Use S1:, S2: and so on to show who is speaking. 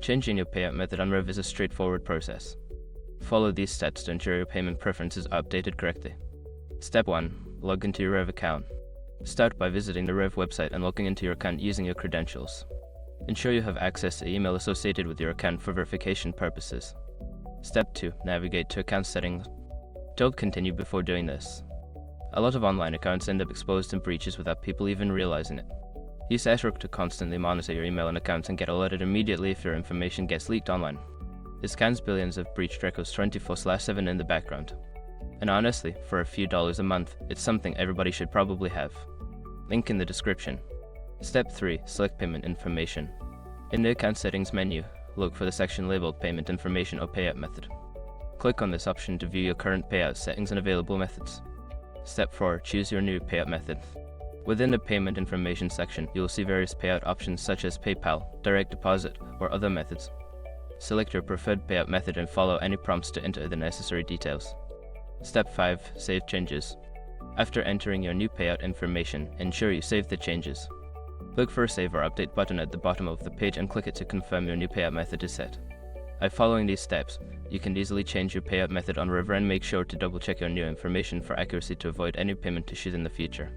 S1: Changing your payout method on Rev is a straightforward process. Follow these steps to ensure your payment preferences are updated correctly. Step 1. Log into your Rev account. Start by visiting the Rev website and logging into your account using your credentials. Ensure you have access to email associated with your account for verification purposes. Step 2. Navigate to account settings. Don't continue before doing this. A lot of online accounts end up exposed to breaches without people even realizing it. Use Asrook to constantly monitor your email and accounts and get alerted immediately if your information gets leaked online. It scans billions of breached records 24/7 in the background. And honestly, for a few dollars a month, it's something everybody should probably have. Link in the description. Step 3. Select payment information. In the account settings menu, look for the section labeled Payment Information or Payout Method. Click on this option to view your current payout settings and available methods. Step 4. Choose your new payout method. Within the Payment Information section, you will see various payout options such as PayPal, direct deposit, or other methods. Select your preferred payout method and follow any prompts to enter the necessary details. Step 5. Save changes. After entering your new payout information, ensure you save the changes. Look for a Save or Update button at the bottom of the page and click it to confirm your new payout method is set. By following these steps, you can easily change your payout method on River and make sure to double check your new information for accuracy to avoid any payment issues in the future.